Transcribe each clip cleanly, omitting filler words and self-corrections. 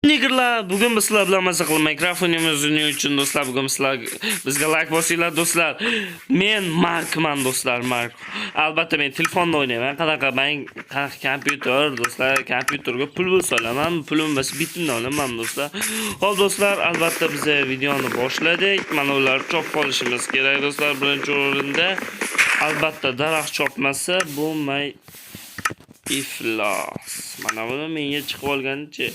Nigerlar, bugun biz sizlar bilan maza qilib mikrofonimizni uchun do'stlar, bugun sizlar bizga like bosinglar do'stlar. Men Markman do'stlar, Mark. Albatta men telefonda o'ynayman. Qanaqa men kompyuter do'stlar, kompyuterga pul so'laman, pulim bas bitimdan olaman do'stlar. Xo'p do'stlar, albatta biz videoni boshladik. Mana ular chop qolishimiz kerak do'stlar. Birinchi o'rinda albatta daraxt chopmasa bo'lmay iflos. Mana buni menga chiqib olganicha.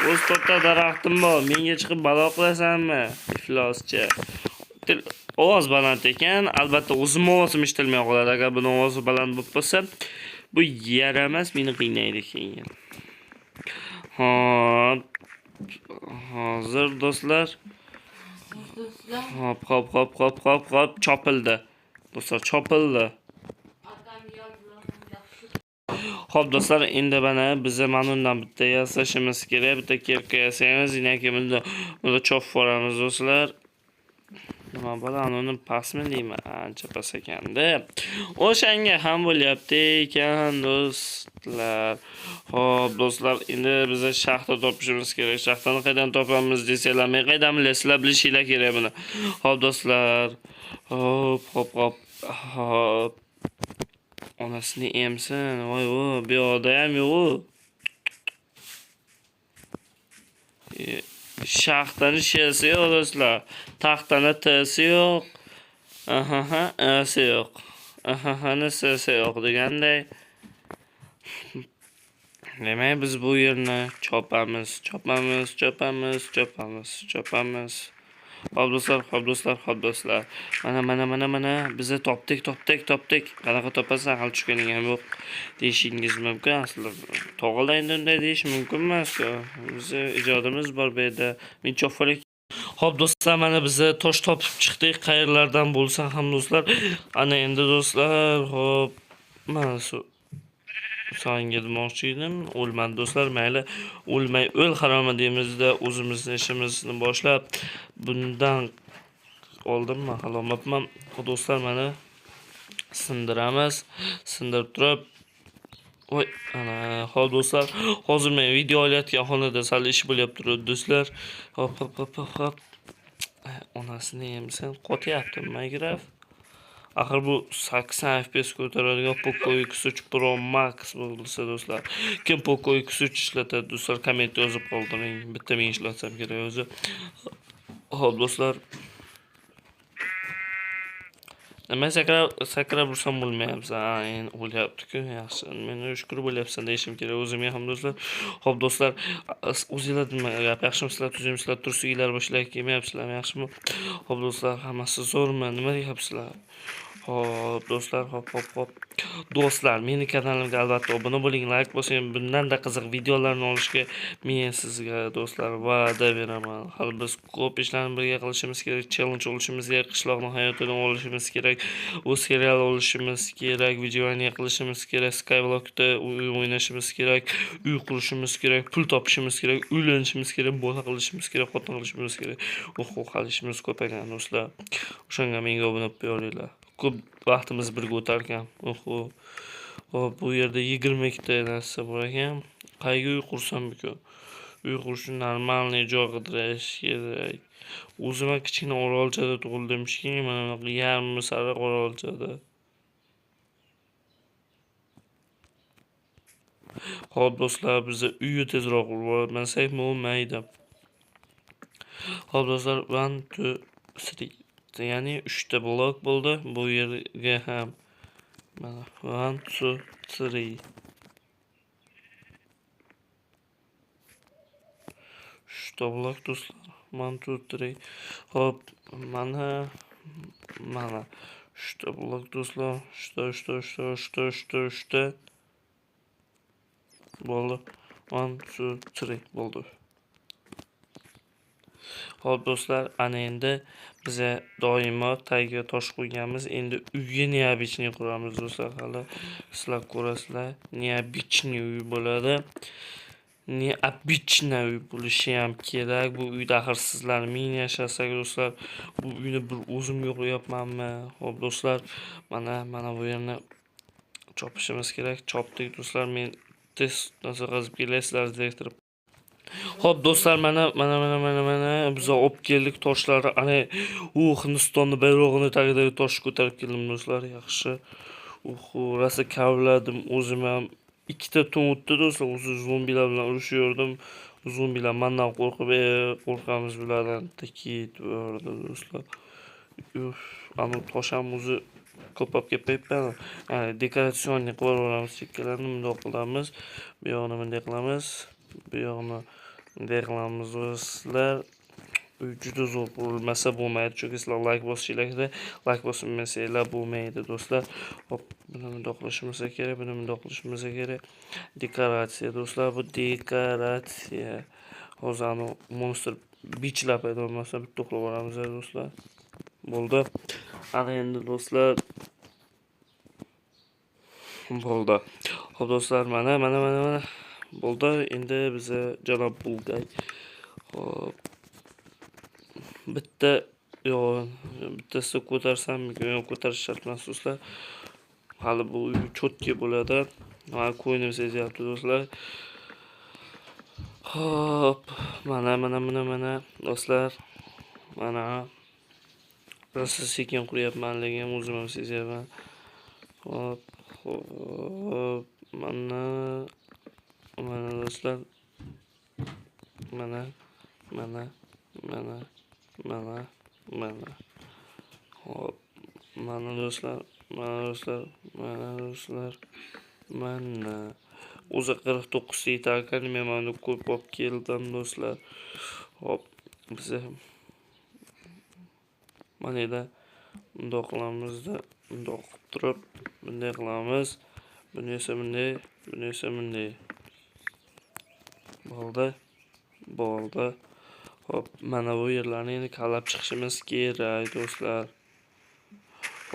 O'z to'rtta daraxtim bor, menga chiqib balo qilasanmi? Ifloschi. Ovoz baland ekan, albatta o'zim ovozim eshitilmay qoladi. Agar buni ovozi baland bo'lib qolsa, bu yaramas, meni qiynaydi keyin. Hop. Hozir do'stlar. Hop, chopildi. Do'stlar, chopildi. Xo'p do'stlar, endi mana biz mana undan bitta yasashimiz kerak, bitta kerka yasaymiz, yoki bunda chop foramiz do'stlar. Nima bo'ladi, uni pasmi deyman, ancha pas ekanda. O'shanga ham bo'lyapti ekan do'stlar. Xo'p do'stlar, endi biz shaxta topishimiz kerak. Shaxtani qayerdan topamiz desanglar, men qayerdan bilasizlar, bilishinglar kerak buni. Xo'p do'stlar. Hop. Onasini emsin. Voy, bu yoqda ham yo'q. Shaxtani shesi yo'q do'stlar. Taxtani tisi yo'q. Esi yo'q. Sesi yo'q deganday. Demak, biz bu yerni chopamiz. Xo'p do'stlar. Mana bizni topdik. Qanaqa topasan, hal tushganing ham yo'q deyishingiz mumkin. Aslida to'g'ridan unday deyish mumkin emas-ku. Bizi ijodimiz bor bu yerda. Men cho'falik. Xo'p do'stlar, mana biz tosh topib chiqdik. Qayerlardan bo'lsa ham do'stlar. Ana endi do'stlar, xo'p. Mana So'nga demoqchi edim, o'lmadi do'stlar, mayli o'lmay o'l haroma deymizda o'zimizning ishimizni boshlab, bundan oldinmi halomapman. Do'stlar, mana sindiramiz, sindirib turib, voy, ana, xo'p do'stlar, hozir men video olayotgan xonada sal ish bo'lyapti do'stlar. Hop. Onasini yemsan, qotyapti Minecraft. Axir bu 80 FPS ko'taradigan Poco X3 Pro Max bo'lsa do'stlar. Kim Poco X3 ishlatadi do'stlar, komment yozib qoldiring. Bitta men ishlatsam kerak o'zi. Xo'p do'stlar. Nima sakrab ursam bo'lmayapsan. Endi o'lyapti-ku, yaxshi. Men shukr bo'lyapsan deyishim kerak o'zimga ham do'stlar. Xo'p do'stlar, o'zingizlar nima gap, yaxshimisizlar, tuzimsizlar, tursinglar, boshlar kelmayapsizlar, yaxshimi? Xo'p do'stlar, hammasi zo'rmi? Nima deyapsizlar? Xo'p do'stlar, hop. Do'stlar, meni kanalimga albatta obuna bo'ling, like bosing. Bundan-da qiziq videolarni olishga men sizga do'stlar va'da beraman. Hali biz ko'p ishlarni birga qilishimiz kerak, challenge olishimiz kerak, qishloqni hayotidan olishimiz kerak, o'z serial olishimiz kerak, videoni qilishimiz kerak, Skyblockda o'ynashimiz kerak, uy qurishimiz kerak, pul topishimiz kerak, uylanishimiz kerak, bola qilishimiz kerak, xotin qilishimiz kerak. Hali ishimiz ko'p ekan do'stlar. O'shanga menga obuna bo'linglar. Ko'p vaqtimiz birga o'tar ekan. Hop, bu yerda 20 ta narsa bor ekan. Qayga uy qursam bu? Uy qurish uchun normalniy joy qidirish kerak. O'zim kichkina orolchada tug'ildim-ki, mana bunaqa yarmi sariq orolchada. Xo'p do'stlar, biz uyni tezroq qurib olmasak bo'lmaydi. Xo'p do'stlar, 1 2 3, ya'ni 3 ta blok bo'ldi. Bu yerga ham mana 1 2 3. 3 ta blok do'stlar. 1 2 3. Hop, mana 3 ta blok do'stlar. 3 ta. Bo'ldi. 1 2 3 bo'ldi. Xo'p do'stlar, ana endi biz doimo tagiga tosh qo'yganmiz. Endi uyga neobichniy quramiz do'stlar. Hali sizlar ko'rasizlar, neobichniy uy bo'ladi. Neobichniy uy bo'lishi ham kerak. Bu uyda axir sizlar men yashasak do'stlar, bu uyni bir o'zim yo'qlayapmanmi? Xo'p do'stlar, mana bu yerni chopishimiz kerak. Chopdik do'stlar. Men test qazib kelasizlar direktor. Xo'p do'stlar, mana biz olib keldik toshlarni. Ana u Hindistonni bayrog'ini tagidagi toshni ko'tarib keldim do'stlar. Yaxshi. Rosa kavladim o'zim ham. Ikkita tun o'tdi do'stlar. O'zi zombilar bilan urushyaptim. Zombilar mendan qo'rqib, qo'rqamiz bulardan. Tikit bo'ldi do'stlar. Ana tosh ham o'zi ko'pab ketmayapti. Dekoratsion qilib yuboramiz. Chekkalarni bundoq qilamiz. Bu yoqni bunday qilamiz. Bu yoqni bunday qilamiz do'stlar. Juda zo'r qurilmasa bo'lmaydi, chunki sizlar like bosishinglar kerak. Like bosmasanglar bo'lmaydi do'stlar. Hop, buni bundoq qilishimiz kerak, buni bundoq qilishimiz kerak. Dekoratsiya do'stlar, bu dekoratsiya. Hozir ana monster bichlab paydo bo'lmasa bitta qilib yuboramiz do'stlar. Bo'ldi. Ana endi do'stlar bo'ldi. Xo'p do'stlar, mana. Bo'ldi. Endi biza janob Bulgay. Hop. Bittasi ko'tarsam, ko'tarish shart emas do'stlar. Hali bu cho'tki bo'ladi. Mana ko'ynim sezyapti do'stlar. Hop, mana do'stlar. Mana rosa sekin quryapmanligim o'zim ham sezyapman. Hop, mana do'stlar. Mana. Hop, mana do'stlar. Mana. O'zi 49 ta yetar ekan, men mana ko'p olib keldim do'stlar. Hop, biz mana eda bundoq qilamizda, bundoq qilib turib, bunday qilamiz. Buni esa bunday. Bo'ldi. Hop, mana bu yerlarni endi kalab chiqishimiz kerak do'stlar.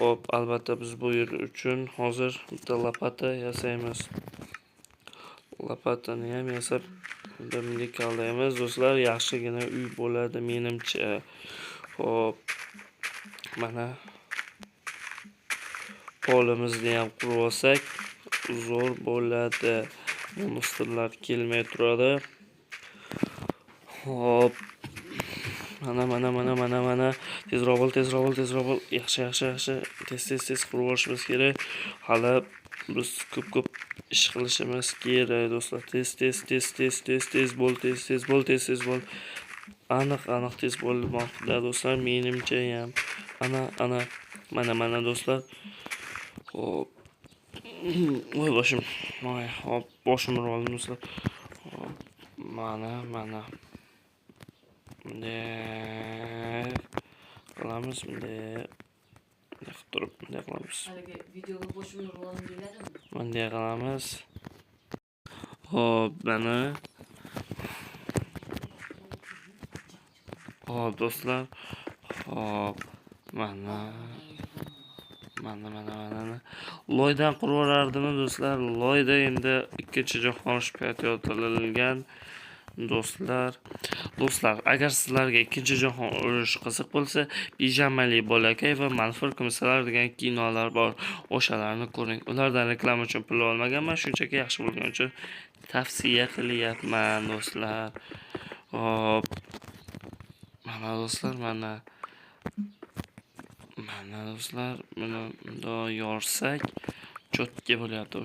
Hop, albatta biz bu yer uchun hozir bitta lopata yasaymiz. Lopatani ham yasab bunday qalaymiz do'stlar. Yaxshigina uy bo'ladi menimcha. Hop, mana polimizni ham qurib olsak zo'r bo'ladi. Monsterlar kelmay turadi. Hop, mana. Tezroq bo'l. Yaxshi. Tez qurib olishimiz kerak. Hali biz ko'p ish qilishimiz kerak do'stlar. Tez bo'l. Aniq tez bo'lmoqda do'stlar, menimcha ham. Ana. Mana do'stlar. Hop. Voy boshim. Hop, boshim urib do'stlar. Hop, mana. Bunday qilamiz. Bunday qilamiz. Haligi videoga boshimni urib oldim deyladimi? Bunday qilamiz. Hop, mana. Hop do'stlar. Hop, mana. Loydan qurib yuborardimi do'stlar? Loyda endi ikkinchi jahon urushi paytida yo'talgan do'stlar. Agar sizlarga ikkinchi jahon urushi qiziq bo'lsa, Pijamali bolakay va Manfur komissalar degan kinolar bor. O'shalarni ko'ring. Ulardan reklama uchun pul olmaganman, shunchaki yaxshi bo'lgani uchun tavsiya qilyapman do'stlar. Hop. Mana do'stlar, mana do'stlar, buni bundoq yorsak cho'tki bo'lyapti.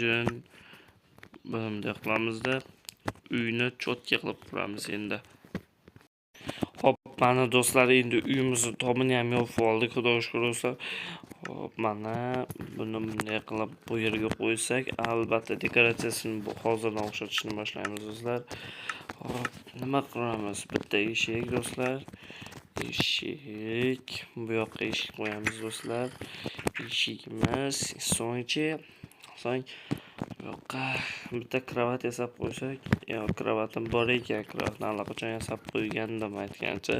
Jin. Bunday qilamizda uyni cho'tki qilib quramiz endi. Hop, mana do'stlar, endi uyimizni tomini ham yopib oldik, xudoga shukr do'stlar. Hop, mana buni bunday qilib bu yerga qo'ysak, albatta dekoratsiyasini hozirdan o'xshatishni boshlaymiz do'stlar. Hop, nima qilamiz? Bitta eshik do'stlar. Eshik. Bu yoqqa eshik qo'yamiz do'stlar. Eshikimiz. So'ng bu yoqqa bitta kravat yasab qo'ysak, kravatim bor ekan, kravatni allaqachon yasab qo'ygandim aytgancha.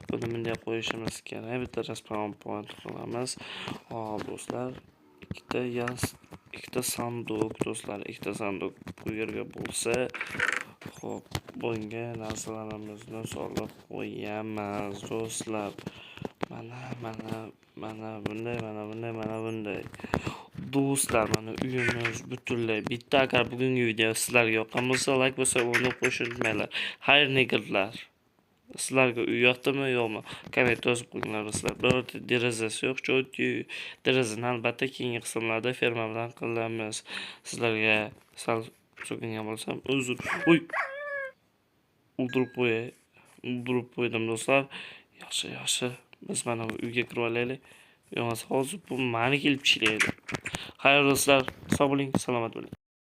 Buni bunday qo'yishimiz kerak. Bitta raspawn point qilamiz. Hop do'stlar, ikkita sanduq do'stlar, ikkita sanduq bu yerga bo'lsa, hop, bunga narsalarimizni solib qo'yamiz do'stlar. Mana bunday. Do'stlar, mana uyimiz butunlay bitta. Agar bugungi video sizlarga yoqqan bo'lsa, like bosib, obuna qo'shib unutmanglar. Xayr nigerlar. Sizlarga uy yoqdimi, yo'qmi? Komment yozib qo'yinglar do'stlar. Birorta derazasi yo'q, chunki derazani albatta keyingi qismlarda ferma bilan qilamiz. Sizlarga sal so'kingan bo'lsam, uzr. Uy. O'ldirib qo'ydim do'stlar. Yaxshi. Biz mana bu uyga kirib olaylik. Yo'qsa hozir bu mani kelib ishlaydi. Xayr do'stlar, sog' bo'ling, salomat bo'ling.